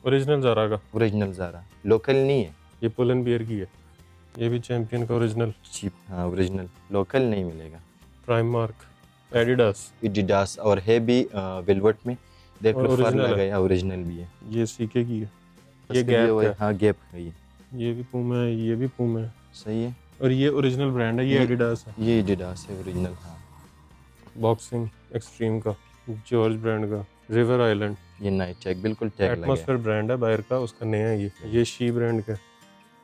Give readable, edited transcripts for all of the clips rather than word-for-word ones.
Original Zaara का। Original Zaara, local नहीं है। ये पुल एंड बियर की है। ये भी चैम्पियन का ओरिजिनल। चीप, हाँ ओरिजिनल, लोकल नहीं मिलेगा। प्राइम मार्क, एडिडास एडिडास, और है भी वेलवेट में, देख और लो फर ओरिजिनल लगा है। है, ओरिजिनल भी है। ये सीके की है। ये इसका भी गैप वही, का है। हाँ गैप का ये भी पूमा है, ये भी पूमा है। सही है। और ये ओरिजिनल ब्रांड है, ये एडिडास है। ये एडिडास है ओरिजिनल, हाँ। बॉक्सिंग एक्सट्रीम का, जॉर्ज ब्रांड का, रिवर आइलैंड, ये नाइट टैग, बिल्कुल टैग लगा है। एटमॉस्फेयर ब्रांड है बाहर का, उसका नया है ये शी ब्रांड का।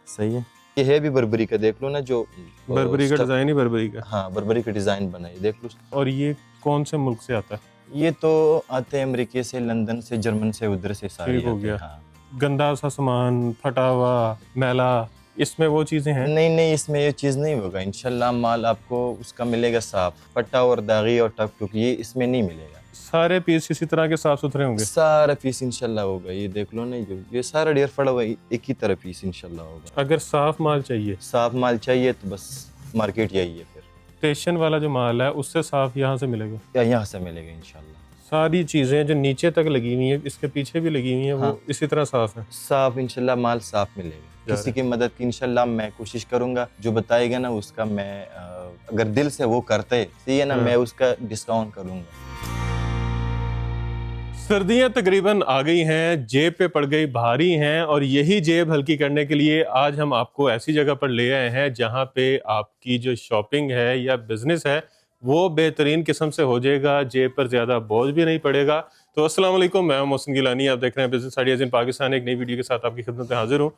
सही है। ये है भी बर्बरी का, देख लो ना, जो बर्बरी का डिज़ाइन ही बर्बरी का। हाँ बर्बरी का डिज़ाइन बना है, देख लो। और ये कौन से मुल्क से आता है? ये तो आते हैं अमेरिका से, लंदन से, जर्मन से, उधर से सारे ठीक हो आते गया। हैं, हाँ। गंदा सा सामान, फटा हुआ, मैला, इसमें वो चीज़ें हैं? नहीं नहीं, इसमें ये चीज़ नहीं होगा इंशाल्लाह। माल आपको उसका मिलेगा साफ, फटा और दागी और टक टुक, ये इसमें नहीं मिलेगा। सारे पीस इसी तरह के साफ सुथरे होंगे? सारा पीस इंशाल्लाह होगा। ये देख लो ना, ये सारा डेयर पड़ा हुआ है, एक ही तरह पीस इंशाल्लाह होगा। अगर साफ माल चाहिए, साफ माल चाहिए तो बस मार्केट यही है फिर, स्टेशन वाला जो माल है उससे साफ यहाँ से मिलेगा? या यहाँ से मिलेगा इंशाल्लाह। सारी चीज़ें जो नीचे तक लगी हुई हैं, इसके पीछे भी लगी हुई हैं, हाँ। वो इसी तरह साफ है? साफ इंशाल्लाह, माल साफ मिलेगा। किसी की मदद की इंशाल्लाह मैं कोशिश करूंगा, जो बताएगा ना उसका मैं अगर दिल से वो करते सही है ना, मैं उसका डिस्काउंट करूंगा। सर्दियां तकरीबन आ गई हैं, जेब पे पड़ गई भारी हैं, और यही जेब हल्की करने के लिए आज हम आपको ऐसी जगह पर ले आए हैं जहां पे आपकी जो शॉपिंग है या बिजनेस है वो बेहतरीन किस्म से हो जाएगा, जेब पर ज़्यादा बोझ भी नहीं पड़ेगा। तो अस्सलाम वालेकुम, मैं मोहसिन गिलानी, आप देख रहे हैं बिजनेस आइडियाज़ इन पाकिस्तान। एक नई वीडियो के साथ आपकी खिदमत में हाजिर हूँ।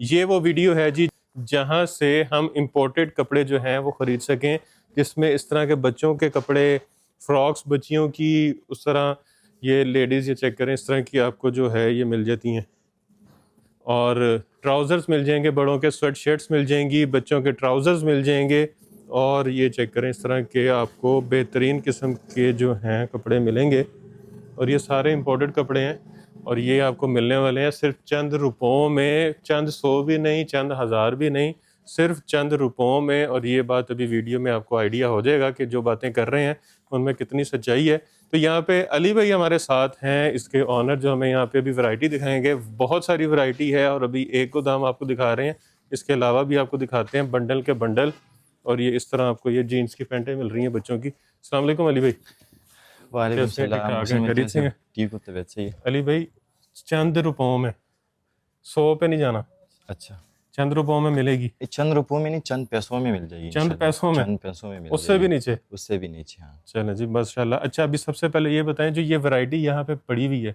ये वो वीडियो है जी जहाँ से हम इम्पोर्टेड कपड़े जो हैं वो ख़रीद सकें, जिसमें इस तरह के बच्चों के कपड़े, फ्रॉक्स बच्चियों की, उस तरह ये लेडीज़, ये चेक करें, इस तरह की आपको जो है ये मिल जाती हैं। और ट्राउज़र्स मिल जाएंगे, बड़ों के स्वेट शर्ट्स मिल जाएंगी, बच्चों के ट्राउज़र्स मिल जाएंगे। और ये चेक करें, इस तरह के आपको बेहतरीन किस्म के जो हैं कपड़े मिलेंगे। और ये सारे इंपोर्टेड कपड़े हैं, और ये आपको मिलने वाले हैं सिर्फ चंद रुपयों में, चंद सौ भी नहीं, चंद हज़ार भी नहीं, सिर्फ चंद रुपयों में। और ये बात अभी वीडियो में आपको आइडिया हो जाएगा कि जो बातें कर रहे हैं उनमें कितनी सच्चाई है। तो यहाँ पे अली भाई हमारे साथ हैं, इसके ऑनर, जो हमें यहाँ पे अभी वैरायटी दिखाएंगे। बहुत सारी वैरायटी है, और अभी एक को दाम आपको दिखा रहे हैं, इसके अलावा भी आपको दिखाते हैं बंडल के बंडल। और ये इस तरह आपको ये जीन्स की पैंटें मिल रही हैं बच्चों की। अस्सलाम वालेकुम अली भाई। वालेकुम कैसे हैं? सलाम। ठीक-ठाक हैं? खैरियत से हैं? ठीक हो, तबीयत सही है। अली भाई, चंद रुपयों में, 100 पे नहीं जाना, अच्छा, चंद रुपयों में मिलेगी। ये चंद रुपयों में नहीं, चंद पैसों में मिल जाएगी चंद इंशाल्लाह। पैसों में? चंद पैसों में मिल उससे जाएगी। भी नीचे? उससे भी नीचे, हाँ। चलें जी, माशाल्लाह। अच्छा, अभी सबसे पहले ये बताएं, जो ये वैरायटी यहाँ पे पड़ी हुई है,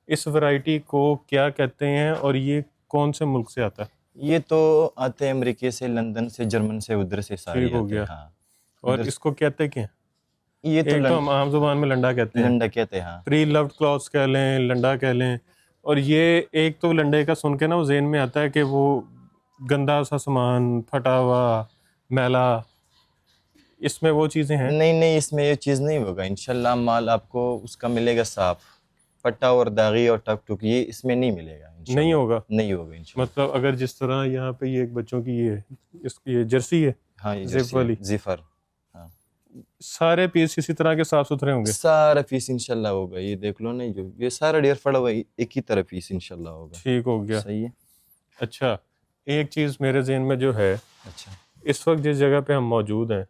इस वैरायटी को क्या कहते हैं, और ये कौन से मुल्क से आता है? ये तो आते हैं अमेरिका से, लंदन से, जर्मन से, उधर से सारे ठीक हो आते हैं, गया। हाँ। और इसको कहते क्या हैं? ये तो एक तो हम आम जुबान में लंडा कहते हैं, लंडा कहते हैं, हाँ। प्री लव्ड क्लॉथ्स कह लें, लंडा कह लें। और ये एक तो लंडे का सुन के ना वो जेहन में आता है कि वो गंदा सा सामान, फटा हुआ, मैला, इसमें वो चीज़ें हैं? नहीं नहीं, इसमें ये चीज़ नहीं होगा इंशाल्लाह। माल आपको उसका मिलेगा साफ, फटा और दागी और टक टुक, ये इसमें नहीं मिलेगा इंशाल्लाह। नहीं होगा? नहीं होगा इंशाल्लाह। मतलब अगर जिस तरह यहाँ पे ये एक बच्चों की ये इसकी ये जर्सी है, हाँ, ये जिप वाली, जिफर, हाँ। सारे पीस इसी तरह के साफ सुथरे होंगे? सारा पीस इंशाल्लाह होगा। ये देख लो ना, ये सारा डेयर पड़ा हुआ है, एक ही तरह पीस इंशाल्लाह होगा। ठीक हो गया। सही है। अच्छा, एक चीज़ मेरे ज़हन में जो है, अच्छा, इस वक्त जिस जगह पे हम मौजूद हैं,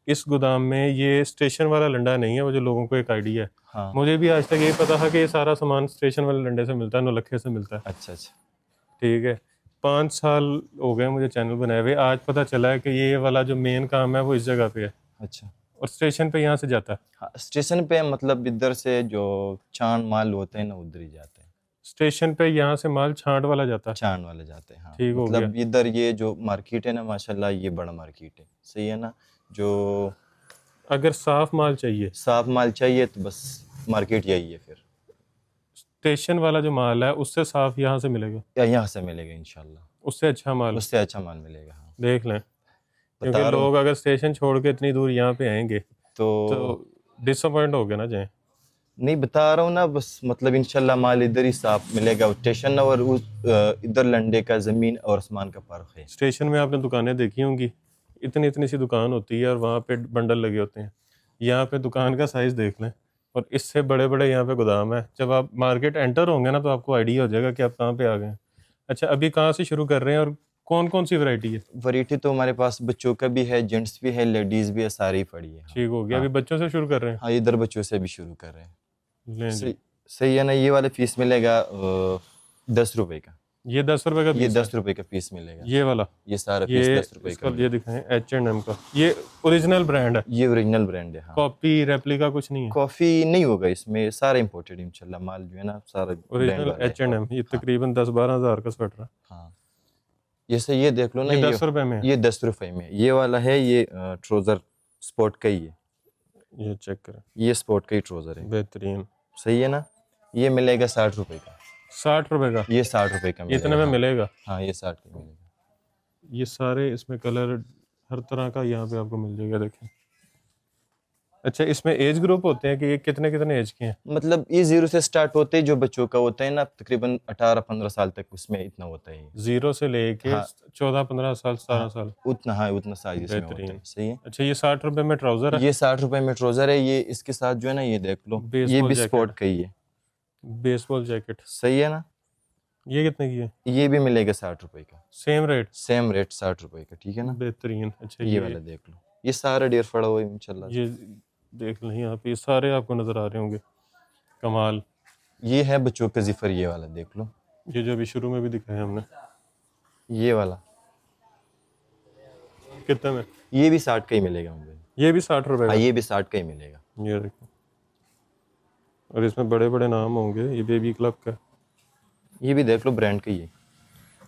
इस गोदाम में ये स्टेशन वाला लंडा नहीं है, वो जो लोगों को एक आइडिया है। हाँ। मुझे भी आज तक यही पता था कि ये सारा सामान स्टेशन वाले लंडे से मिलता है, नौलखे से मिलता है। अच्छा अच्छा, ठीक है। 5 साल हो गए मुझे चैनल बनाए हुए, आज पता चला है कि ये वाला जो मेन काम है वो इस जगह पे है, अच्छा। और स्टेशन पे यहाँ से जाता है। हाँ, स्टेशन पे मतलब इधर से जो चांद माल होते हैं ना, उधर ही जाते हैं। स्टेशन पे यहाँ से माल छांट वाला जाता है? चांद वाले जाते हैं, हाँ। ठीक हो मतलब गया। इधर ये जो मार्केट है ना, माशाल्लाह ये बड़ा मार्केट है, सही है ना। जो अगर साफ माल चाहिए, साफ माल चाहिए तो बस मार्केट यही है फिर, स्टेशन वाला जो माल है उससे साफ यहाँ से मिलेगा? या यहाँ से मिलेगा इंशाल्लाह। उससे अच्छा माल? उससे अच्छा माल मिलेगा, हाँ। देख लें, क्योंकि बता रहा हूँ लोग अगर स्टेशन छोड़ के इतनी दूर यहाँ पे आएंगे तो डिसअपॉइंट हो गए ना जाए। नहीं, बता रहा हूँ ना, बस मतलब इंशाल्लाह माल इधर ही साफ मिलेगा। स्टेशन और उस इधर लंडे का ज़मीन और आसमान का फर्क है। स्टेशन में आपने दुकानें देखी होंगी, इतनी इतनी सी दुकान होती है और वहाँ पे बंडल लगे होते हैं। यहाँ पे दुकान का साइज़ देख लें और इससे बड़े बड़े यहाँ पे गोदाम है। जब आप मार्केट एंटर होंगे ना तो आपको आइडिया हो जाएगा कि आप कहाँ पे आ गए हैं। अच्छा, अभी कहाँ से शुरू कर रहे हैं और कौन कौन सी वैरायटी है? वैरायटी तो हमारे पास बच्चों का भी है, जेंट्स भी है, लेडीज भी है, सारी पड़ी है। ठीक हो गया। हाँ अभी बच्चों से शुरू कर रहे हैं। हाँ, इधर बच्चों से भी शुरू कर रहे हैं। लें जी। सही सही है ना। ये वाला पीस मिलेगा 10 रुपए का। ये 10 रुपए का ये पीस है। 10 रुपए का पीस मिलेगा। ये वाला, ये सारा ये पीस 10 रुपए इसका का ये दिखाएं, H&M का। ये ओरिजिनल ब्रांड है, ये ओरिजिनल ब्रांड है। हाँ, कॉपी रेप्लिका कुछ नहीं है। कॉफी नहीं होगा इसमें, सारा इंपोर्टेड इंशाल्लाह माल जो है ना, सारा ब्रांड ओरिजिनल वाला है। H&M। ये तकरीबन 10-12 हज़ार का स्वेटर है। हाँ, जैसे ये देख लो ना, ये 10 रुपए में है। ये 10 रुपए में। ये वाला है, ये ट्राउजर स्पोर्ट का ही है। ये चेक करें, ये स्पोर्ट का ही ट्राउजर है। बेहतरीन। सही है ना। ये मिलेगा 60 रुपए का। 60 रुपए का? ये 60 रुपए का मिलेगा। इतने में हाँ। मिलेगा? हाँ, ये 60 का मिलेगा। ये सारे इसमें कलर हर तरह का यहाँ पे आपको मिल जाएगा, देखें। अच्छा, इसमें एज ग्रुप होते हैं कि ये कितने कितने एज के हैं? मतलब ये 0 से स्टार्ट होते हैं, जो बच्चों का होता है ना, तकरीबन 18-15 साल तक उसमें इतना होता है। 0 से लेके हाँ। 14-15 साल, 17 हाँ, साल। उतना, हाँ उतना साइज इसमें होता बेहतरीन। है। सही है। अच्छा, ये 60 रुपए में ट्राउजर है? ये 60 रुपए में ट्राउजर है। ये इसके साथ जो है ना, ये देख लो, ये बेसबॉल भी जैकेट। स्पोर्ट का ही है। Baseball jacket. सही है ना। ये कितने की है? ये भी मिलेगा 60 रुपए का। Same rate? सेम रेट 60 रुपए का। ठीक है ना। बेहतरीन। अच्छा, ये वाला देख लो, ये सारा डेयर पड़ा हुआ है इंशाल्लाह। ये देख लें यहाँ पे, ये सारे आपको नजर आ रहे होंगे। कमाल। ये है बच्चों का जिफर, ये वाला देख लो। ये जो अभी शुरू में भी दिखाया हमने, ये वाला कितने में? ये भी 60 का ही मिलेगा मुझे। ये भी 60 रुपए हाँ, का? ये भी 60 का ही मिलेगा। ये देखो, और इसमें बड़े बड़े नाम होंगे। ये बेबी क्लब का। ये भी देख लो, ब्रांड का ही है।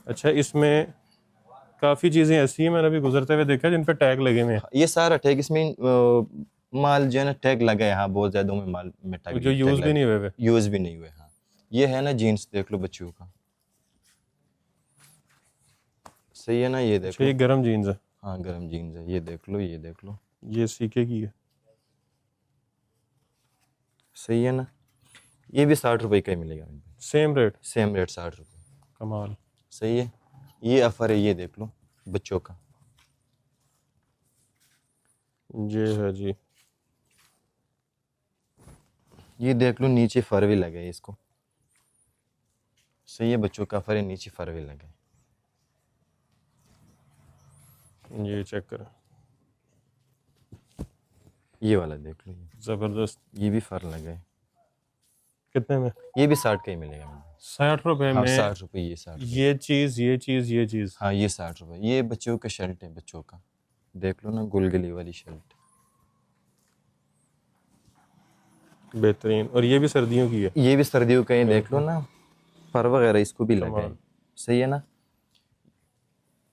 अच्छा, इसमें काफ़ी चीज़ें ऐसी हैं, मैंने अभी गुजरते हुए देखा जिन पे टैग लगे हुए हैं। ये सारा टैग इसमें माल जो है ना, टैग लगा है। हाँ, बहुत ज्यादा में माल में टैग, जो यूज़ भी नहीं हुए हुए। यूज भी नहीं हुए। हाँ, ये है ना जीन्स, देख लो बच्चों का। सही है ना। ये देख अच्छा, लो। ये गरम जीन्स है। हाँ, गरम जीन्स है। ये देख लो, ये देख लो। ये सीके की है। सही है ना। ये भी 60 रुपए का ही मिलेगा। Same rate? सेम रेट 60 रुपए। कमाल। सही है। ये ऑफर है, ये देख लो बच्चों का। ये है जी। ये देख लो, नीचे फर भी लगे है इसको। सही है, बच्चों का फर है, नीचे फर भी लगे। ये चेक करें, ये वाला देख लो, ये ज़बरदस्त। ये भी फर लगे है। कितने में? ये भी 60 का ही मिलेगा। 60 रुपए हाँ, में? 60 रुपए। ये 60 रुपए। ये चीज़, ये चीज़, ये चीज़। हाँ, ये 60 रुपए। ये बच्चों का शर्ट है, बच्चों का। देख लो ना, गुलगली वाली शर्ट। बेहतरीन। और ये भी सर्दियों की है? ये भी सर्दियों का ही। देख लो ना, फर वगैरह इसको भी लगा है। सही है ना।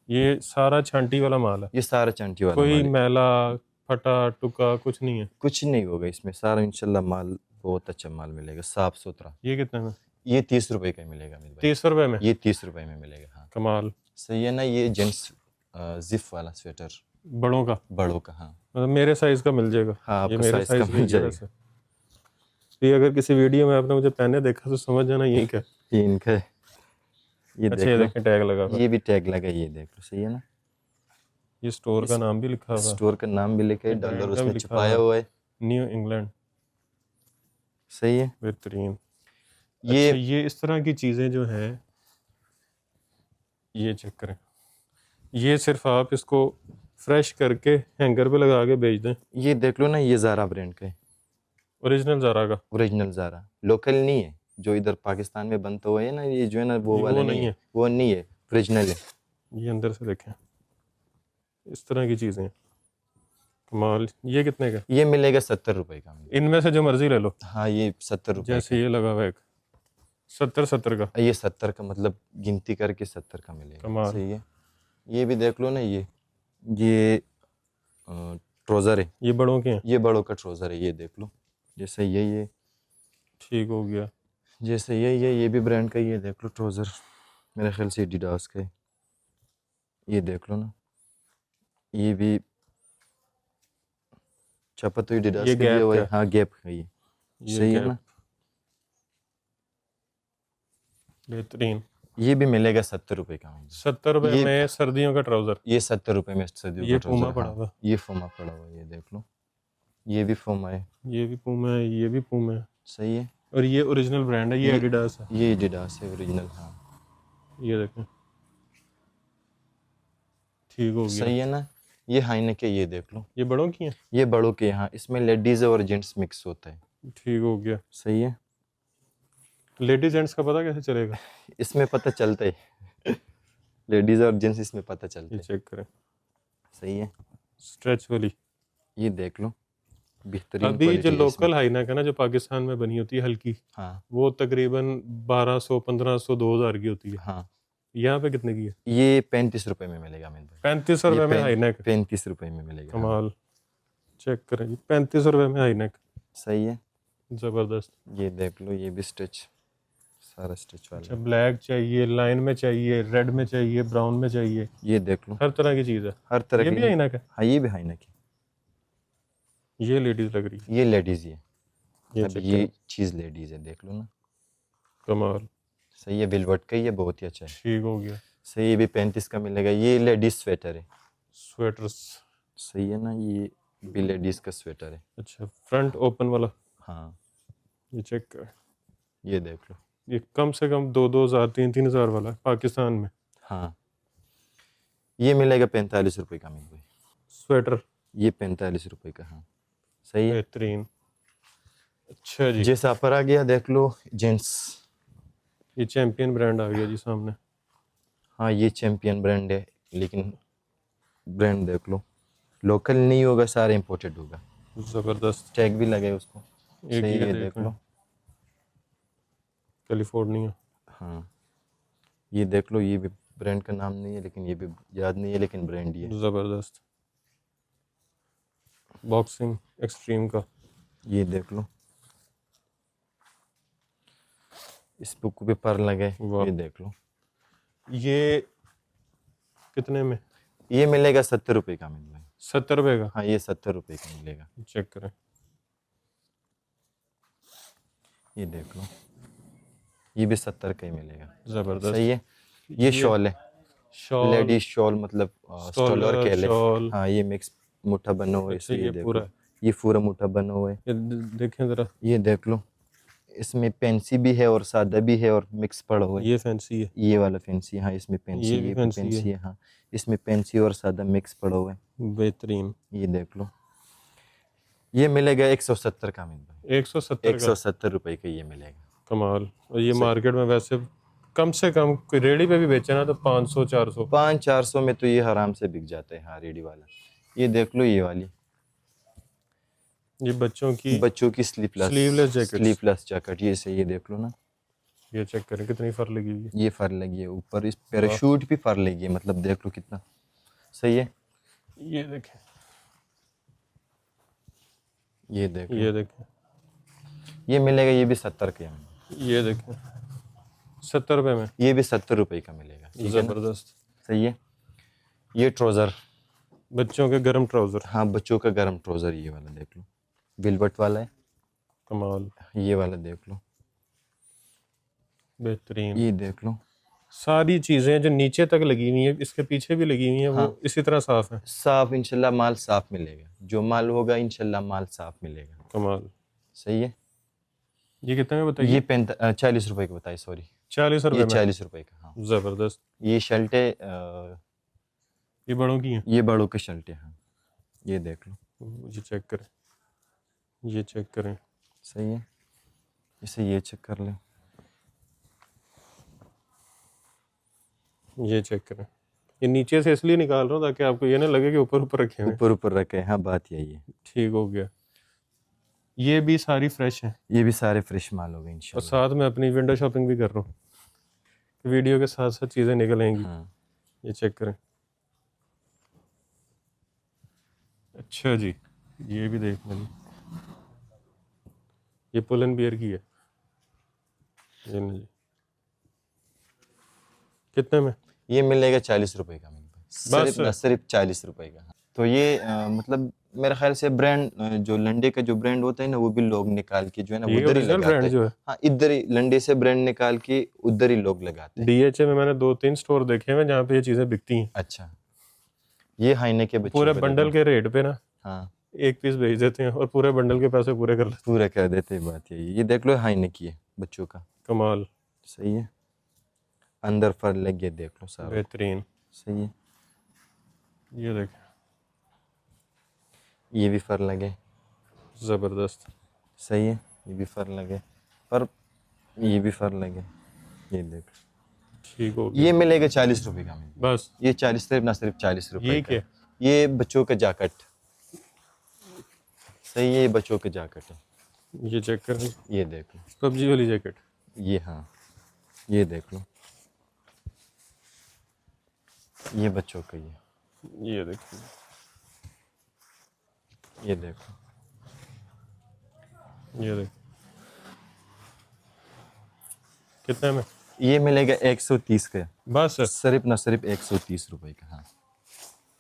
ये सारा छांटी वाला माल है? ये सारा चंटी वाला कोई माल है। मैला फटा टुका कुछ नहीं है? कुछ नहीं होगा इसमें, सारा इंशाल्लाह माल बहुत अच्छा माल मिलेगा, साफ सुथरा। ये कितने में? ये 30 रुपए का मिलेगा मेरे भाई। 30 रुपए में? ये 30 रुपए में मिलेगा। हाँ, कमाल। सही है ना। ये जेंट्स जिप वाला स्वेटर, बड़ों का? बड़ों का। हाँ मतलब मेरे साइज का मिल जाएगा? हाँ, ये आपको मेरे साइज का साइज मिल जाएगा। ये अगर किसी वीडियो में आपने मुझे पहने देखा तो समझ जाना यही का। ये इनका है। ये अच्छा, ये देख देखें टैग लगा लो, हुआ। ये भी टैग लगा है। ये देख लो। सही है ना। ये स्टोर का नाम भी लिखा हुआ है, स्टोर का नाम भी लिखा है, ये brand डॉलर का भी उसमें लिखा छुपाया हुआ है। New England. सही है। बेहतरीन। ये अच्छा, ये इस तरह की चीज़ें जो हैं, ये चेक करें। ये सिर्फ आप इसको फ्रेश करके हैंगर पे लगा के बेच दें। ये देख लो ना, ये ज़ारा ब्रांड का है। ओरिजिनल ज़ारा का? ओरिजिनल ज़ारा, लोकल नहीं है जो इधर पाकिस्तान में बनता हुआ है ना, ये जो है ना, वो ये वाला वो नहीं नहीं है। है। वो नहीं है, ओरिजिनल है। ये अंदर से देखें, इस तरह की चीज़ें। कमाल। ये कितने का? ये मिलेगा 70 रुपए का। इनमें से जो मर्जी ले लो। हाँ, ये 70 रुपए जैसे ये लगा हुआ है एक 70 का। ये 70 का, मतलब गिनती करके 70 का मिलेगा। कमाल। सही है। ये भी देख लो ना, ये ट्राउजर है। ये बड़ों के हैं? ये बड़ों का ट्राउजर है। ये देख लो, जैसे ये ठीक हो गया। जैसे ये भी ब्रांड का ही है। देख लो ट्राउजर, मेरे ख्याल से एडिडास का है। ये देख लो ना, ये भी छपा तो एडिडास ये का दिया गैप हुआ है। का? हाँ, गैप का ये। ये सही है गैप। ना। बेहतरीन। ये भी मिलेगा 70 रुपए का। 70 रुपए ये- में सर्दियों का ट्राउजर? ये 70 रुपए में सर्दियों ये का पूमा ट्राउजर। पड़ा हाँ, हुआ। ये फुमा पड़ा हुआ है। ये देख लो। ये भी पूमा है, ये भी पूमा है, ये भी पूमा है, सही है। और ये ओरिजिनल ब्रांड है, ये एडिडास है। ये एडिडास है ओरिजिनल, हाँ ये देखें, ठीक हो गया। सही है ना। ये हाइनेक है, ये देख लो, ये बड़ों की है, ये बड़ों के यहाँ, इसमें लेडीज और जेंट्स मिक्स होता है। ठीक हो गया। सही है। लेडीज जेंट्स का पता कैसे चलेगा? इसमें पता चलता है लेडीज और जेंट्स इसमें पता चलता ये है। चेक करें, सही है। स्ट्रेच वाली। ये देख लो, बेहतरीन अभी जो क्वालिटी है लोकल इसमें। हाइनेक है ना, जो पाकिस्तान में बनी होती है हल्की, हाँ वो तकरीबन 1200, 1500, 2000 की होती है। हाँ, यहाँ पे कितने की है? ये 35 रुपए में मिलेगा अमित भाई। 3500 रुपए में हाईनेक। 35 रुपए में मिलेगा। हाँ, कमाल, चेक करें जी, 3500 रुपए में हाईनेक, सही है। जबरदस्त। ये देख लो, ये भी स्टिच, सारा स्टिच वाला अच्छा, है। ब्लैक चाहिए, लाइन में चाहिए, रेड में चाहिए, ब्राउन में चाहिए, ये देख लो, हर तरह की चीज़ है। हर तरह ये की। भी हाईनेक है, हाँ ये भी हाइनेक है, ये लेडीज लग रही है। ये लेडीज है। ये अब चेक ये करें, चीज लेडीज है, देख लो ना। कमाल, सही है, वेलवेट का ही है, बहुत ही अच्छा है। ठीक हो गया। सही, ये भी 35 का मिलेगा। ये लेडीज स्वेटर है। स्वेटर्स, सही है ना, ये भी लेडीज का स्वेटर है। अच्छा, फ्रंट ओपन वाला, हाँ ये चेक कर, ये देख लो। ये कम से कम 2-2 हज़ार, 3-3 हज़ार वाला है पाकिस्तान में। हाँ, ये मिलेगा 45 रुपए का मिल भाई। स्वेटर, ये 45 रुपए का। हाँ सही है। बेहतरीन। अच्छा जी, जैसा पर आ गया, देख लो जेंट्स। ये चैंपियन ब्रांड आ गया जी सामने। हाँ ये चैंपियन ब्रांड है, लेकिन ब्रांड देख लो, लोकल नहीं होगा, सारा इंपोर्टेड होगा। ज़बरदस्त। टैग भी लगे उसको। एक सही ये है, देख देख लें, लो। कैलिफोर्निया। हाँ ये देख लो, ये भी ब्रांड का नाम नहीं है, लेकिन ये भी याद नहीं है, लेकिन ब्रांड ही है। ज़बरदस्त। बॉक्सिंग एक्सट्रीम का, ये देख लो, इस बुक पे पर लगे। वाह। ये देख लो, ये कितने में? ये मिलेगा 70 रुपए का मिल भाई। 70 रुपए का। हाँ ये 70 रुपए का मिलेगा। चेक करें, ये देख लो, ये भी 70 का ही मिलेगा। ज़बरदस्त। सही है। ये शॉल है, शॉल, लेडीज शॉल, मतलब स्टॉल और स्टॉलर, केले। शॉल। हाँ ये मिक्स मुठा बना हुआ है। अच्छा, इसे ये देखो, पूरा, ये पूरा मुठा बना हुआ है। ये देखें ज़रा, ये देख लो, इसमें फैंसी भी है और सादा भी है और मिक्स पड़ा हुआ है। ये फैंसी है, ये वाला फैंसी, हाँ इसमें फैंसी, ये भी ये भी फैंसी फैंसी है। है। हाँ इसमें फैंसी और सादा मिक्स पड़ा हुआ है। बेहतरीन। ये देख लो, ये मिलेगा 170 का मिल भाई। 170 का, 170 रुपए का ये मिलेगा। कमाल। और ये मार्केट में वैसे कम से कम कोई रेडी पे भी बेचे ना तो 500-400। 500-400 में तो ये आराम से बिक जाता है। हाँ रेडी वाला। ये देख लो, ये वाली ये बच्चों की बच्चों की स्लीवलेस जैकेट, स्लीवलेस जैकेट। ये से, ये देख लो ना, ये चेक करें कितनी फर लगी हुई है। ये फर लगी है ऊपर, इस पैराशूट भी फर लगी है, मतलब देख लो कितना सही है। ये देखें, ये देख लो, ये देखें, ये मिलेगा, ये भी 70 का है। ये देखें, 70 रुपए में, ये भी 70 रुपए का मिलेगा। ठीक है ना? जबरदस्त। सही है। ये ट्राउजर, बच्चों के गर्म ट्राउजर, हाँ बच्चों का गर्म ट्राउजर, ये वाला देख लो, वेलवेट वाला है। कमाल, ये वाला देख लो, बेहतरीन। ये देख लो, सारी चीजें जो नीचे तक लगी हुई हैं, इसके पीछे भी लगी हुई हैं, हाँ। वो इसी तरह साफ है। साफ इंशाल्लाह माल साफ मिलेगा, जो माल होगा इंशाल्लाह माल साफ मिलेगा। कमाल। सही है। ये कितने में बताइए? ये 40 रुपए का बताइए, सॉरी 40 रुपए ये में, 40 रुपए का। हाँ जबरदस्त। ये शर्ट है, ये बड़ों की हैं, ये बड़ों की शर्ट है। हाँ ये देख लो, ये चेक करें, ये चेक करें, सही है। इसे ये चेक कर लें, ये चेक करें। ये नीचे से इसलिए निकाल रहा हूँ ताकि आपको ये ना लगे कि ऊपर ऊपर रखे हैं। ऊपर ऊपर रखे हैं। हाँ बात यही है। ठीक हो गया। ये भी सारी फ्रेश हैं, ये भी सारे फ्रेश माल हो गए और इंशाल्लाह। साथ में अपनी विंडो शॉपिंग भी कर रहा हूँ, वीडियो के साथ साथ चीज़ें निकलेंगी। हाँ ये चेक करें। अच्छा जी, ये भी देख लें, ये पुल एंड बियर की है। ये ना जी, कितने में? ये मिलेगा 40 रुपए का मिलेगा, सिर्फ बस? सिर्फ 40 रुपए का। तो ये मतलब मेरे ख्याल से ब्रांड, जो लंडे का जो ब्रांड होता है ना, वो भी लोग निकाल के जो है ना ये उधर ही ओरिजिनल लगाते ब्रांड हैं। जो है। हाँ इधर ही लंडे से ब्रांड निकाल के उधर ही लोग लगाते हैं। डीएचए में मैंने 2-3 स्टोर देखे हैं जहाँ पे ये चीज़ें बिकती हैं अच्छा, ये हाइने के बच्चों पूरे का बंडल देखो। के रेट पे ना। हाँ एक पीस भेज देते हैं और पूरे बंडल के पैसे पूरे कर लेते पूरा कर देते हैं, बात यही। ये देख लो, हाई नेक है बच्चों का, हैं। कमाल, सही है। अंदर फर लग गया, देख लो सारा, बेहतरीन। सही है। ये देखें, ये भी फर लगे, ज़बरदस्त। सही है। ये भी फर लगे, पर ये भी फर लगे, ये देख। ठीक हो गया। ये मिलेगा 40 रुपए का मिलेगा। बस ये 40 सिर्फ ना सिर्फ 40 रुपए ये का। क्या? ये बच्चों का जैकेट, सही है। ये बच्चों का जैकेट है, ये चेक कर, ये देख लो। पबजी वाली जैकेट। ये, हाँ, ये देख लो। ये बच्चों का, ये देखिए, ये देखो। ये देख, कितने में? ये मिलेगा 130 का, बस सिर्फ ना सिर्फ 130 रुपए का। हाँ,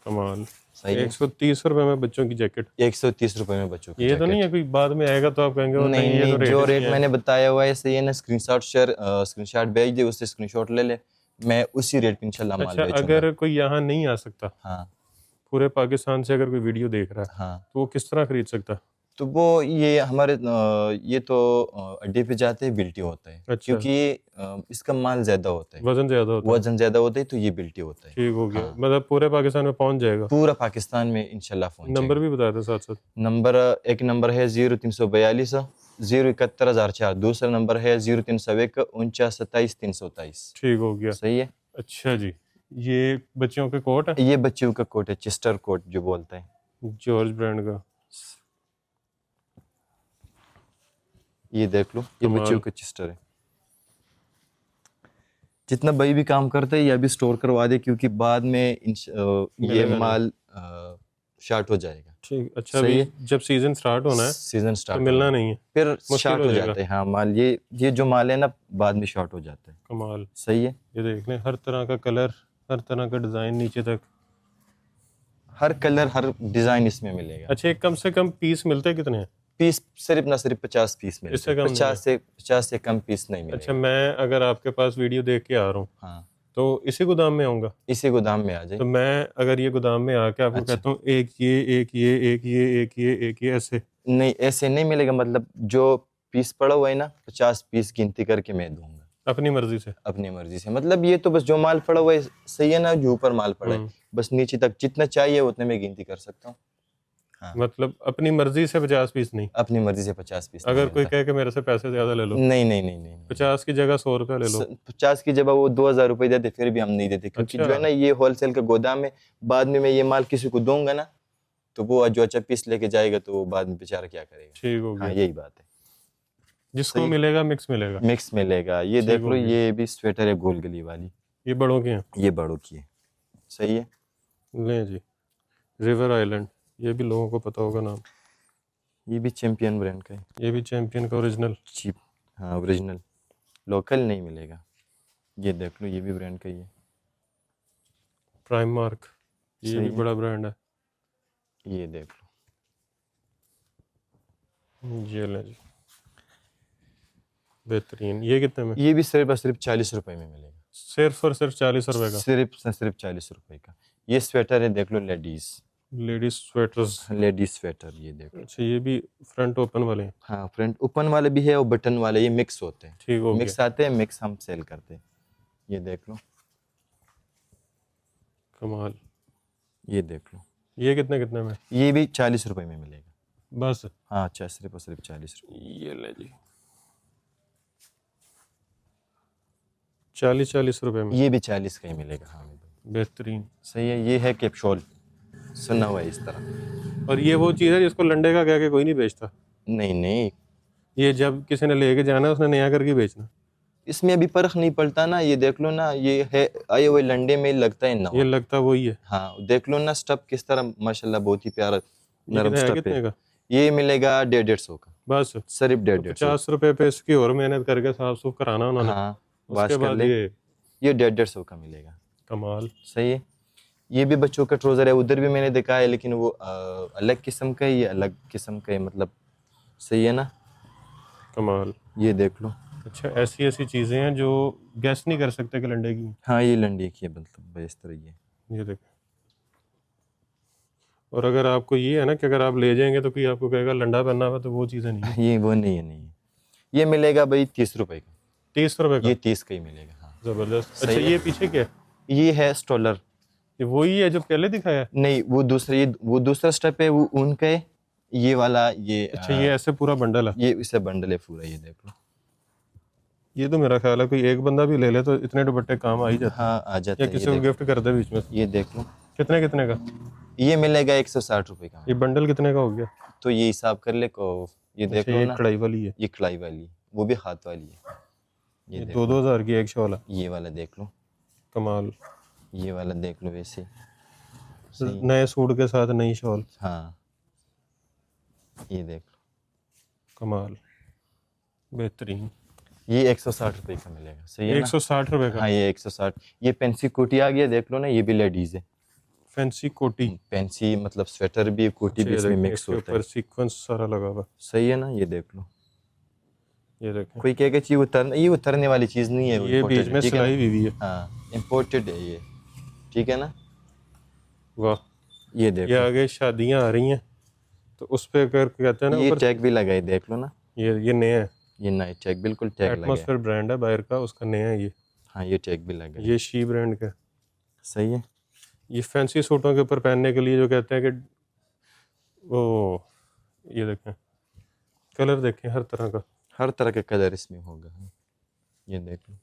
कमाल। सही है। 130 रुपए में बच्चों की जैकेट। 130 रुपए में बच्चों का ये तो जैकेट। नहीं है कोई बाद में आएगा तो आप कहेंगे "ओ, नहीं ये नहीं, तो रेट जो नहीं रेट है"? मैंने बताया हुआ है सही है ना। स्क्रीनशॉट भेज दे, उससे स्क्रीनशॉट ले ले, मैं उसी रेट पे इंशाल्लाह माल अच्छा, बेचूंगा। अगर कोई यहाँ नहीं आ सकता, हाँ पूरे पाकिस्तान से अगर कोई वीडियो देख रहा है, हाँ, तो वो किस तरह खरीद सकता है? तो वो ये हमारे ये तो अड्डे पे जाते हैं, बिल्टी होता है। अच्छा। क्योंकि इसका माल ज्यादा होता है, वजन ज्यादा होता है। वजन ज्यादा होता है, तो ये बिल्टी होता है। ठीक हो गया। हाँ। मतलब पूरे पाकिस्तान में पहुंच जाएगा। पूरा पाकिस्तान में इंशाल्लाह पहुंच नंबर जाएगा। भी बता दे साथ साथ। नंबर, एक नंबर है 0342 071,004। दूसरा नंबर है 0301 49 27 323। ठीक हो गया। सही है। अच्छा जी, ये बच्चों के कोट है, ये बच्चों का कोट है, चेस्टर कोट जो बोलते हैं। जॉर्ज ब्रांड का। ये देख लो, ये कमाल। बच्चों का चेस्टर है। जितना भाई भी काम करते हैं, ये अभी स्टोर करवा दे, क्योंकि बाद में ये मिलेगा नहीं। माल शार्ट हो जाएगा। ठीक। अच्छा, सही अभी जब सीजन स्टार्ट होना है सीजन तो स्टार्ट मिलना नहीं है, फिर मुश्किल शॉर्ट हो हो जाएगा। जाता है। हाँ, माल ये जो माल है ना, बाद में शॉर्ट हो जाता है। कमाल। सही है। ये देख लें, हर तरह का कलर, हर तरह का डिजाइन नीचे तक। हर कलर, हर डिजाइन इसमें मिलेगा। अच्छा, एक कम से कम पीस मिलते कितने हैं? पीस सिर्फ ना सिर्फ 50 पीस मिलेगा। इससे कम नहीं 50 से कम पीस नहीं अच्छा, मिलेगा। मैं अगर आपके पास वीडियो देख के आ रहा हूँ हाँ, तो इसी गोदाम में आऊँगा? इसी गोदाम में आ जाए। तो मैं अगर ये गोदाम में आके आपको अच्छा। कहता हूँ एक ये, एक ये, एक ये, एक ये, एक ये, ऐसे? नहीं, ऐसे नहीं मिलेगा। मतलब जो पीस पड़ा हुआ है ना, 50 पीस गिनती करके मैं दूंगा अपनी मर्जी से? अपनी मर्जी से। मतलब ये तो बस जो माल पड़ा हुआ है सही है ना, जो ऊपर माल पड़ा है, बस नीचे तक जितना चाहिए उतने में गिनती कर सकता हूँ। हाँ, मतलब अपनी मर्जी से 50 पीस नहीं? अपनी मर्जी से 50 पीस अगर कोई कहे कि मेरे से पैसे ज्यादा ले लो, नहीं नहीं नहीं नहीं, 50 की जगह 100 रुपया ले लो? 50 की जगह वो 2000 रुपए देते, फिर भी हम नहीं देते। क्योंकि अच्छा। जो है ना, ये होलसेल का गोदाम है। बाद में मैं ये माल किसी को दूंगा ना, तो वो जो अच्छा पीस लेके जाएगा, तो वो बाद में बेचारा क्या करेगा। ठीक हो हाँ, गया। यही बात है। जिसको सही। मिलेगा मिक्स मिलेगा। मिक्स मिलेगा। ये ठीक देख हो लो, गया। ये भी स्वेटर है गोल गली वाली, ये बड़ों के हैं? ये बड़ों की है। सही है। लें जी, रिवर आइलैंड, ये भी लोगों को पता होगा नाम। ये भी चैंपियन ब्रांड का है, ये भी चैंपियन का ओरिजिनल। चीप। हाँ, ओरिजिनल, लोकल नहीं मिलेगा। ये देख लो, ये भी ब्रांड का ही है। प्राइम मार्क, ये सही भी है। बड़ा ब्रांड है। ये देख ये लें जी, बेहतरीन। ये कितने में? लो, ये भी सिर्फ और सिर्फ 40 रुपए में मिलेगा। सिर्फ और सिर्फ 40 रुपए का? सिर्फ 40 रुपए का। ये स्वेटर है, देख लो, ladies ladies sweaters. Ladies sweater, ये देख लो। अच्छा, ये भी फ्रंट ओपन वाले हैं? हाँ, फ्रंट ओपन वाले भी है और बटन वाले, ये मिक्स होते हैं। ठीक हो गया। मिक्स आते हैं, मिक्स हम सेल करते हैं। ये देख लो, कमाल। ये देख लो। ये कितने कितने में? ये भी 40 रुपए में मिलेगा। बस हाँ, अच्छा, सिर्फ और सिर्फ 40 रुपए। ये ले जी, 40 रुपए में? ये भी 40 का ही मिलेगा। हाँ, बेहतरीन। सही है। ये है कैप्शोल, सुना हुआ है इस तरह। और ये वो चीज़ है जिसको लंडे का कह के कोई नहीं बेचता? नहीं नहीं, ये जब किसी ने लेके जाना है उसने नया करके बेचना? इसमें अभी फर्क नहीं पड़ता ना। ये देख लो ना, ये है आए हुए लंडे में लगता है ना। ये लगता वही है। हाँ, देख लो ना, स्टफ किस तरह, माशाल्लाह, बहुत ही प्यारा ये नरम कितने है, स्टफ कितने है। का? ये मिलेगा 150 का, बस सिर्फ 150। 50 रुपए पे इसकी और मेहनत करके साफ सुफ कराना उन्होंने। हाँ, वाश उसके कर बाद ले। ये 150 का मिलेगा। कमाल। सही है। ये भी बच्चों का ट्राउजर है, उधर भी मैंने देखा है, लेकिन वो अलग किस्म का है, ये अलग किस्म का है। मतलब सही है ना। कमाल। ये देख लो। अच्छा, ऐसी ऐसी चीज़ें हैं जो गैस नहीं कर सकते कि लंडे की। हाँ, ये लंडी की है, मतलब इस तरह ये। ये देख, और अगर आपको ये है ना कि अगर आप ले जाएंगे तो कोई आपको कहेगा लंडा पहना हुआ, तो वो चीज़ें नहीं है। ये वो नहीं है, नहीं है। ये मिलेगा भाई 30 रुपए का। 30 रुपए का? ये 30 का ही मिलेगा। हाँ जबरदस्त। सही अच्छा है। ये पीछे क्या है? ये है स्टॉलर। ये वही है जो पहले दिखाया है? नहीं, वो दूसरा, ये वो दूसरा स्टेप है, वो उनका है। ये वाला ये अच्छा ये ऐसे पूरा बंडल है? ये इसे बंडल है पूरा, ये देख लो। ये तो मेरा ख्याल है कोई एक बंदा भी ले ले तो इतने दुपट्टे काम आ ही जाते हैं। हाँ आ जाता या है। किसी को गिफ्ट कर दे बीच में। ये देख लो। कितने कितने का? ये मिलेगा 160 रुपए का। ये बंडल कितने का हो गया? तो ये हिसाब कर ले को। ये देख अच्छा लो ये ना, कढ़ाई वाली है? ये कढ़ाई वाली, वो भी हाथ वाली है। ये ये देख 2-2 हज़ार की एक शॉल है? ये वाला देख लो। कमाल। ये वाला देख लो वैसे। सही। नए सूट के साथ नई शॉल। हाँ ये देख लो। कमाल, बेहतरीन। ये 160 रुपए का मिलेगा। सही है ना? 160 रुपए का? हाँ ये 160। ये पेंसी कोटी आ गया, देख लो ना, ये भी लेडीज है। फैंसी कोटी? पेंसी मतलब स्वेटर भी, कोटी भी इसमें मिक्स होता है। ऊपर सीक्वेंस सारा लगा हुआ। सही है ना? ये देख लो। ये देखें, कोई कहेगा चीज ये उतरने वाली चीज नहीं है, ये imported बीच है, में ठीक है ना? सिलाई हुई है। हाँ इम्पोर्टेड है ये, ठीक है ना? वाह। ये देख ये लो। आगे शादियां आ रही हैं तो उस पे अगर कहते हैं ना ये ऊपर, टैग भी लगाए, देख लो ना। ये नया है। ये नया टैग, बिल्कुल टैग लगा है। एटमॉस्फेयर ब्रांड है बाहर का, उसका नया है ये। हाँ ये टैग भी लगा है। ये शी ब्रांड का। सही है। ये फैंसी सूटों के ऊपर पहनने के लिए जो कहते हैं कि वो, ये देखें कलर, देखें हर तरह का। हर तरह का कलर इसमें होगा। ये देख लो,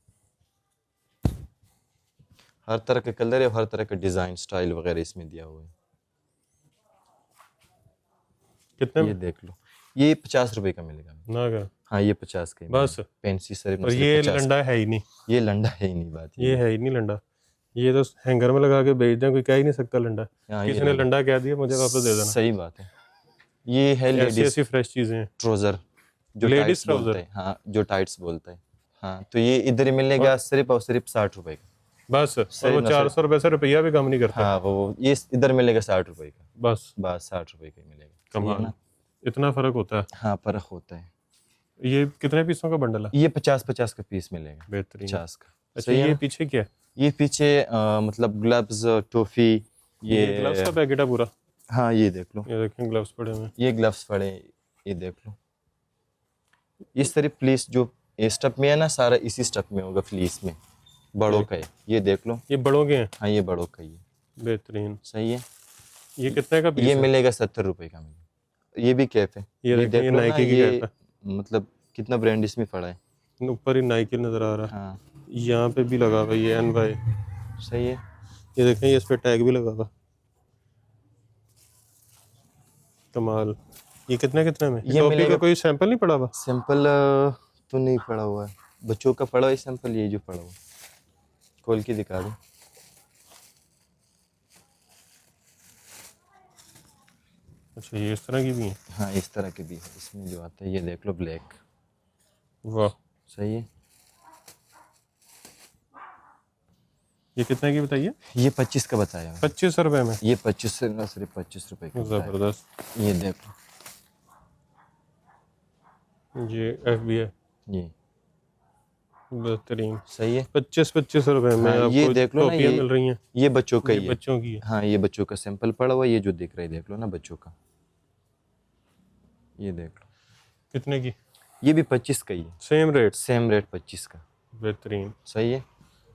हर तरह का कलर है, हर तरह का डिजाइन स्टाइल वगैरह इसमें दिया हुआ है। कितने ये में? देख लो। ये 50 रुपए का मिलेगा। ना का? हाँ ये 50 का ही बस? मिलेगा। पेंसी सर और ये लंडा है ही नहीं? ये लंडा है ही नहीं, बात ये है ही नहीं लंडा। ये तो हैंगर में लगा के बेच दें, कोई कह ही नहीं सकता लंडा। हाँ, ये किसी ने लंडा कह दिया मुझे वापस दे देना। सही बात है। ये है ऐसी लेडीज ऐसी फ्रेश चीजें हैं। ट्राउजर, जो Ladies टाइट्स बोलते trouser? हैं। हाँ जो टाइट्स बोलता है। हाँ तो ये इधर ही मिलेगा सिर्फ और सिर्फ 60 रुपए का। बस? और सही वो ना, 400 रुपए से रुपया भी कम नहीं करता? हाँ वो ये इधर मिलेगा 60 रुपए का। बस? बस 60 रुपए का ही मिलेगा। सही है कमाल, ना? इतना फर्क होता है? हाँ फर्क होता है। ये कितने पीसों का बंडल है? ये 50-50 का पीस मिलेगा। बेहतरीन। 50 का। अच्छा सही है ये ना? पीछे क्या है? ये पीछे मतलब ग्लव्स, टॉफी, ये ग्लव्स का पैकेट है पूरा? हाँ ये देख लो। ये देखें ग्लव्स पड़े हुए हैं। ये ग्लव्स पड़े, ये देख लो। इस तरह फ्लीस जो स्टफ में है ना, सारा इसी स्टफ में होगा, फ्लीस में बड़ों का है। ये देख लो। ये बड़ों के हैं? हाँ ये बड़ों का ही है। बेहतरीन। सही है। ये कितने का पीस ये है? मिलेगा 70 रुपए का मिलेगा। ये भी कैफ है। ये देखें, देख ये लो ना, नाइकी की ये कैप है। मतलब कितना ब्रांड इसमें पड़ा है। ऊपर ही नाइकी नजर आ रहा है। हाँ यहाँ पे भी लगा हुआ है ये NY। सही है। ये देखें, ये इस पे टैग भी लगा हुआ। कमाल। ये कितने कितने में? ये टोपी का मिलेगा- कोई सैंपल नहीं पड़ा हुआ? सैंपल तो नहीं पड़ा हुआ है, बच्चों का पड़ा हुआ है सैंपल। ये जो पड़ा हुआ, खोल के दिखा दो। अच्छा ये इस तरह की भी है? हाँ इस तरह के भी है इसमें जो आता है। ये देख लो ब्लैक। वाह। सही है। ये कितने की बताइए? ये 25 का बताया मैंने। 25 रुपए में? ये 25 से ना, सिर्फ 25 रुपए का बताया। जबरदस्त। ये देख लो। ये FB है। ये बेहतरीन। सही है। 25 रुपए में हाँ, आपको ये देख लो ना, टोपियां ये मिल रही हैं। ये बच्चों का ये ही है। बच्चों की है? हाँ ये बच्चों का सैंपल पड़ा हुआ है। ये जो दिख रहा है देख लो ना, बच्चों का। ये देख लो। कितने की? ये भी 25 का ही है। Same rate? सेम रेट 25 का। बेहतरीन। सही है।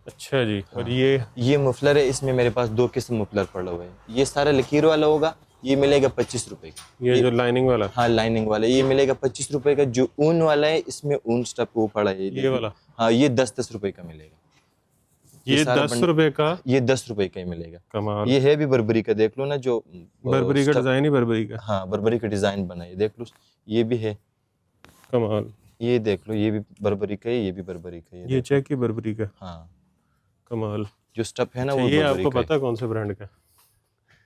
अच्छा जी। और हाँ। ये मफलर है, इसमें मेरे पास 2 किस्म मफलर पड़ा हुआ है। ये सारा लकीर वाला होगा, ये मिलेगा 25 रुपए का। ये जो लाइनिंग वाला? हाँ लाइनिंग वाला ये मिलेगा 25 रुपए का। जो ऊन वाला है, इसमें ऊन स्टफ वो पड़ा है। ये वाला? हाँ ये 10-10 रुपए का मिलेगा। ये सारा 10 रुपए का? ये 10 रुपए का ही मिलेगा। कमाल। ये है भी बर्बरी का, देख लो ना, जो बर्बरी का stuff- डिजाइन ही बर्बरी का? हाँ बर्बरी का डिजाइन बना है, देख लो। ये भी है। कमाल। ये देख लो, ये भी बर्बरी का है, ये भी बर्बरी का है। ये चेक की बर्बरी का? हाँ कमाल। जो स्टफ है ना अच्छा, वो ये बर्बरी आपको का है। पता है कौन से ब्रांड का?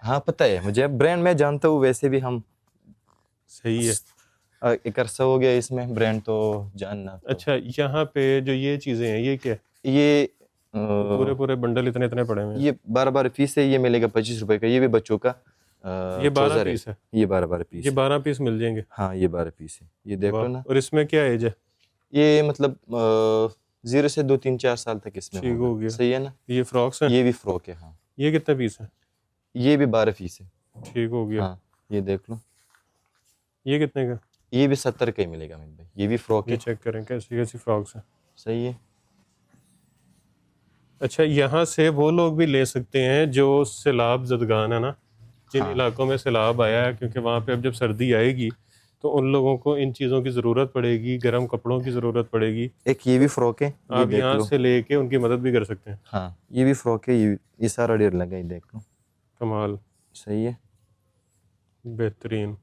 हाँ पता है मुझे, ब्रांड मैं जानता हूँ। वैसे भी हम सही है। एक अरसा हो गया इसमें, ब्रांड तो जानना तो। अच्छा यहाँ पे जो ये चीजें हैं ये क्या है? ये पूरे पूरे बंडल इतने इतने पड़े हुए हैं। ये 12 पीस है। ये मिलेगा 25 रुपए का। ये भी बच्चों का ये 12 trouser पीस है? ये 12 पीस ये 12 पीस मिल जाएंगे? हाँ ये 12 पीस है। ये देख लो वाह। ना। और इसमें क्या एज है? ये मतलब 0 से 2-3-4 साल तक इसमें ठीक होगा। हो गया। सही है ना? ये फ्रॉक्स हैं? ये भी फ्रॉक है। हाँ ये कितने पीस है? ये भी 12 पीस है। ठीक हो गया। हाँ ये देख लो, ये कितने का? ये भी 70 का ही मिलेगा अमित भाई, ये भी फ्रॉक ये है। चेक करें कैसी कैसी फ्रॉक्स हैं। सही है। अच्छा, यहाँ से वो लोग भी ले सकते हैं जो सैलाब ज़दगान है ना, जिन हाँ इलाकों में सैलाब आया है, क्योंकि वहाँ पे अब जब सर्दी आएगी तो उन लोगों को इन चीज़ों की ज़रूरत पड़ेगी, गर्म कपड़ों की ज़रूरत पड़ेगी। एक ये भी फ्रॉक है, ये आप देख यहाँ लो। से लेके उनकी मदद भी कर सकते हैं। हाँ ये भी फ्रॉक है, ये सारा डेढ़ लगा, ये देख लो। कमाल, सही है। बेहतरीन।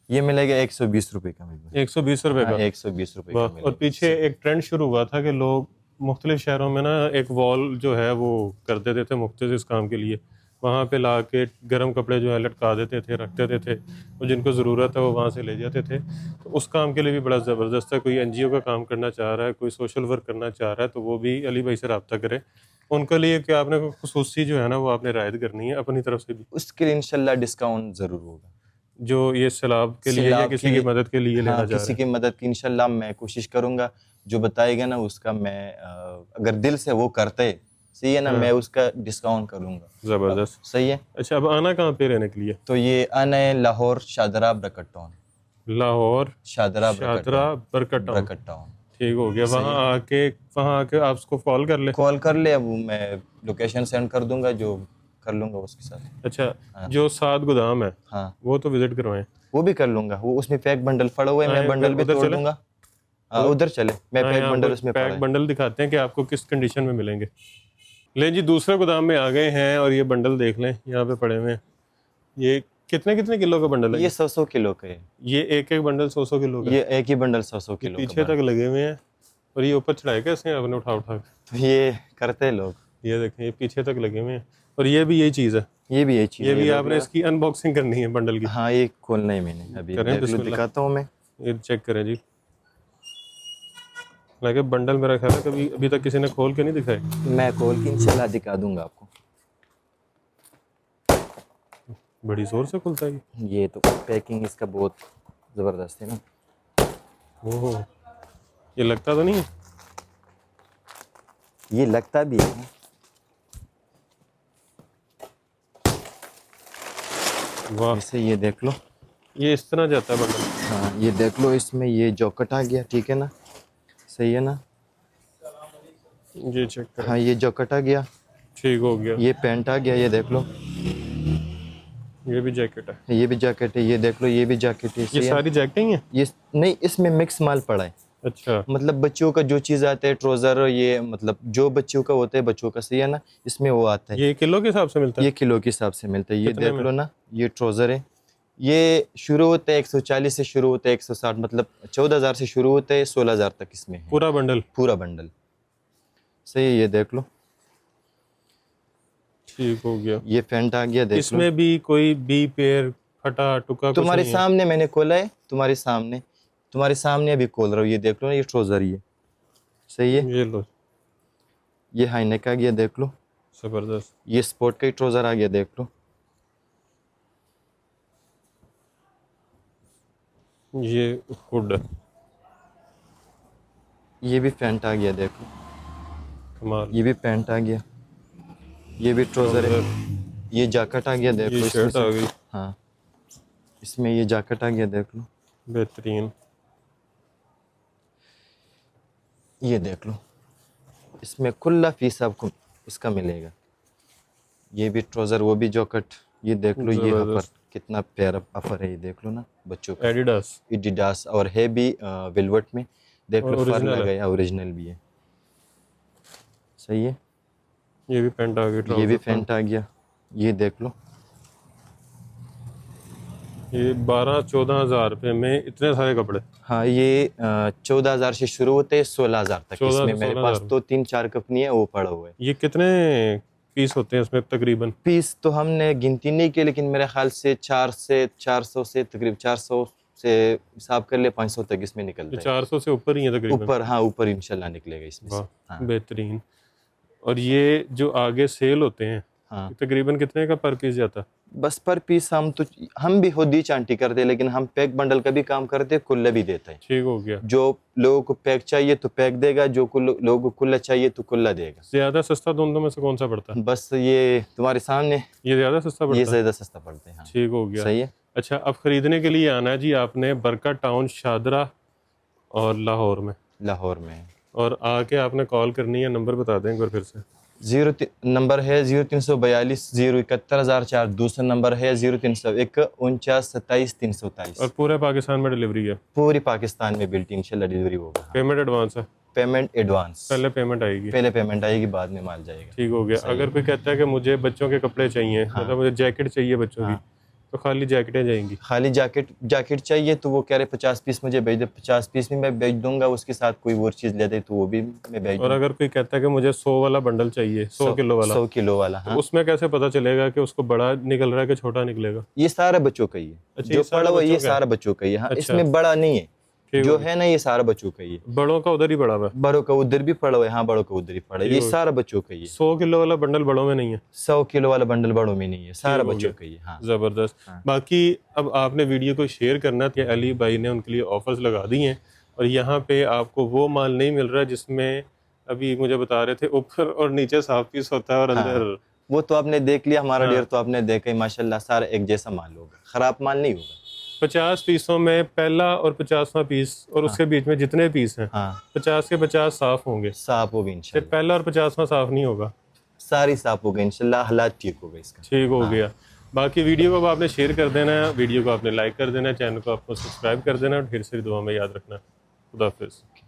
ये मिलेगा 120 रुपये का अमित भाई। 120 रुपए हाँ का? 120 रुपये का वाह। मिलेगा। और पीछे एक ट्रेंड शुरू हुआ था कि लोग मुख्तलिफ शहरों में ना एक वॉल जो है वो कर देते थे मुख्तलिफ काम के लिए, वहाँ पे ला के गर्म कपड़े जो है लटका देते थे, रख देते थे, और जिनको ज़रूरत है वो वहाँ से ले जाते थे। तो उस काम के लिए भी बड़ा ज़बरदस्त है। कोई एनजीओ का काम करना चाह रहा है, कोई सोशल वर्क करना चाह रहा है, तो वो भी अली भाई से रब्ता करे। उनके लिए क्या आपने कोई खुसूसी जो है ना वो आपने रियायत करनी है अपनी तरफ से भी, उसके लिए इंशाल्लाह डिस्काउंट ज़रूर होगा। जो ये सैलाब के लिए या सैलाब किसी के की लिए, मदद के लिए लेना हाँ चाह किसी रहे की मदद की इंशाल्लाह मैं कोशिश करूंगा। जो बताएगा ना उसका मैं अगर दिल से वो करते, सही है ना, हाँ। मैं उसका डिस्काउंट करूंगा। हैं। ज़बरदस्त। सही है। अच्छा, अब आना कहाँ पे रहने के लिए? तो ये आना है लाहौर शादरा ब्रकट टाउन। लाहौर शादरा शादरा बरकत टाउन। ब्रकट टाउन। ठीक हो गया। सही वहाँ आके आप उसको कॉल कर ले। कॉल कर ले, अब मैं लोकेशन सेंड कर दूंगा, जो कर लूंगा उसके साथ। अच्छा, हाँ। जो 7 गोदाम है हाँ वो तो विजिट करवाएं। वो भी कर लूंगा, वो उसमें पैक बंडल पड़ा हुआ है, मैं बंडल भी उधर तोड़ चले। दूंगा। हाँ उधर चले, मैं हाँ, पैक यहाँ बंडल पर उसमें पड़ा पैक है। बंडल दिखाते हैं कि आपको किस कंडीशन में मिलेंगे। ले जी, दूसरे गोदाम में आ गए हैं और ये बंडल देख लें यहाँ पे पड़े हुए हैं। ये कितने कितने किलो का बंडल है? ये 100 किलो का है। ये एक एक बंडल 100 किलो का? ये एक ही बंडल 100 ये किलो पीछे का तक लगे हुए हैं। और ये ऊपर चढ़ाए कैसे हैं आपने उठा उठा के? तो ये करते हैं लोग। ये देखें, ये पीछे तक लगे हुए हैं। और ये भी यही चीज़ है। ये भी यही चीज़ ये है, भी देख आपने लो। इसकी अनबॉक्सिंग करनी है बंडल की। हाँ ये खोलना ही मैंने अभी, करें देख लो, बिस्मिल्लाह। दिखाता हूँ मैं। ये चेक करें जी। लगे बंडल मेरा ख्याल है कभी अभी तक किसी ने खोल के नहीं दिखाए। मैं खोल के इंशाल्लाह दिखा दूंगा आपको। बड़ी जोर से खुलता है ये। ये तो पैकिंग इसका बहुत ज़बरदस्त है ना। ओहो, ये लगता तो नहीं है? ये लगता भी है। वाह, वैसे ये देख लो। ये इस तरह जाता है बंडल। हाँ ये देख लो, इसमें ये जॉकेट आ गया, ठीक है ना, सही है ना। ये चेक करें। हाँ ये जॉकेट आ गया, ठीक हो गया। ये पैंट आ गया, ये देख लो। ये भी जैकेट है। ये भी जैकेट है, ये देख लो, ये भी जैकेट है। ये सही है? सारी जैकेटिंग है? ये नहीं, इसमें मिक्स माल पड़ा है। अच्छा, मतलब बच्चों का जो चीज़ आता है, ट्राउजर, ये मतलब जो बच्चों का होता है बच्चों का, सही है ना, इसमें वो आता है। ये किलो के हिसाब से मिलता है? ये किलो के हिसाब से मिलता है। ये कितने देख में? लो ना, ये ट्राउजर है। ये शुरू होता है 140 से, शुरू होता है 160, मतलब 14,000 से शुरू होता है, 16,000 तक इसमें है पूरा बंडल? पूरा बंडल। सही है, ये देख लो। ठीक हो गया। ये पैंट आ गया, देख लो। इसमें भी कोई बी पेयर फटा टुका कुछ तुम्हारे नहीं है? सामने मैंने खोला है, तुम्हारे सामने अभी खोल रहा हूँ। ये देख लो ना, ये ट्राउजर, ये सही है। ये लो, ये हाई नेक आ गया, देख लो। जबरदस्त। ये स्पोर्ट का ही ट्राउजर आ गया, देख लो। ये हुड है। ये भी पैंट आ गया, देख लो। कमाल। ये भी पैंट आ गया, ये भी ट्राउजर है। ये जैकेट आ गया, देख लो। ये इसमें शर्ट आ से, गई। हाँ इसमें ये जैकेट आ गया, देख लो। बेहतरीन। ये देख लो, इसमें खुला फीस आपको इसका मिलेगा। ये भी ट्राउजर, वो भी जैकेट, ये देख लो। ये अपर, जबरदस्त। कितना प्यारा अपर है, ये देख लो ना बच्चों का। एडिडास। एडिडास, और है भी वेलवेट में, देख और लो। फर original है। लगा है, ओरिजिनल भी है। सही है। ये भी पैंट आ गई। ये भी ट्राउजर पैंट आ गया, ये देख लो। ये 12-14 हज़ार रुपये में इतने सारे कपड़े? हाँ ये 14,000 से शुरू होते हैं 16,000 तक। 14 इसमें से मेरे 16,000 पास तो 3-4 कंपनी है, वो पड़ा हुआ है। ये कितने पीस होते हैं इसमें तकरीबन? पीस तो हमने गिनती नहीं की, लेकिन मेरे ख्याल से 400 से तकरीबन 400 से हिसाब कर ले 500 तक इसमें निकलता है। 400 से ऊपर ही है तकरीबन? ऊपर, हाँ ऊपर इंशाल्लाह निकलेगा इसमें से। वाह, हाँ। बेहतरीन। और ये जो आगे सेल होते हैं हाँ। तकरीबन कितने का पर पीस जाता है? बस पर पीस हम भी खुद ही चांटी करते हैं, लेकिन हम पैक बंडल का भी काम करते हैं, कुल्ला भी देते हैं। ठीक हो गया। जो लोगों को पैक चाहिए तो पैक देगा, जो लोगों को कुल्ला चाहिए तो कुल्ला देगा। ज्यादा सस्ता दोनों में से कौन सा पड़ता है? बस ये तुम्हारे सामने, ये ज्यादा सस्ता पड़ता ये है? ज्यादा सस्ता पड़ते हैं। हाँ। ठीक हो गया। सही है। अच्छा, अब खरीदने के लिए आना है जी आपने बरका टाउन शादरा और लाहौर में, लाहौर में। और आके आपने कॉल करनी है। नंबर बता दें एक बार फिर से। नंबर है 0342 071,004। दूसरा नंबर है 0301 49 27 327। और पूरे पाकिस्तान में डिलीवरी है? पूरी पाकिस्तान में बिल्टी इंशाल्लाह डिलीवरी होगा। पेमेंट एडवांस है? पेमेंट एडवांस, पहले पेमेंट आएगी? पहले पेमेंट आएगी, बाद में माल जाएगा। ठीक हो गया। अगर कोई कहता है कि मुझे बच्चों के कपड़े चाहिए, हाँ। मतलब मुझे जैकेट चाहिए बच्चों हाँ। की, तो खाली जैकेटें जाएंगी? खाली जैकेट चाहिए तो वो कह रहे 50 पीस मुझे भेज दे, 50 पीस भी मैं भेज दूंगा, उसके साथ कोई और चीज़ लेते तो वो भी मैं भेज और दूंगा। अगर कोई कहता है कि मुझे 100 वाला बंडल चाहिए, 100 किलो वाला, 100 किलो वाला। तो हाँ। उसमें कैसे पता चलेगा कि उसको बड़ा निकल रहा है कि छोटा निकलेगा? ये सारा बच्चों का ही है। अच्छा, जो ये सारा पड़ा हुआ ये बच्चों का है? सारा बच्चों का ही है। हाँ। अच्छा। इसमें बड़ा नहीं है, ठीक जो हो गया। है ना ये सारा बच्चों का ही है। बड़ों का उधर ही पड़ा हुआ है? बड़ों का उधर भी पड़ा हुआ है। हाँ, बड़ों का उधर ही पड़ा है। ठीक ये हो गया। सारा बच्चों का ही है। 100 किलो वाला बंडल बड़ों में नहीं है? 100 किलो वाला बंडल बड़ों में नहीं है, सारा ठीक हो बच्चों गया। का ही है। हाँ। ज़बरदस्त। हाँ। बाकी अब आपने वीडियो को शेयर करना था। अली भाई ने उनके लिए ऑफर्स लगा दी हैं, और यहाँ पे आपको वो माल नहीं मिल रहा जिसमें अभी मुझे बता रहे थे ऊपर और नीचे साफ पीस होता है और हाँ। अंदर। वो तो आपने देख लिया, हमारा हाँ। डेयर तो आपने देखा ही, माशाल्लाह सारा एक जैसा माल होगा, खराब माल नहीं होगा। 50 पीसों में पहला और 50वां पीस और उसके बीच में जितने पीस हैं, हाँ। 50 के 50 साफ होंगे। साफ होगा फिर इंशाल्लाह, पहला और 50वां साफ नहीं होगा? सारी साफ होगा इंशाल्लाह, हालात ठीक होगा इसका। ठीक हो हाँ। गया। बाकी वीडियो को अब आपने शेयर कर देना है, वीडियो को आपने लाइक कर देना है, चैनल को आपको सब्सक्राइब कर देना है, और ढेर सारी दुआ में याद रखना। खुदा हाफिज़।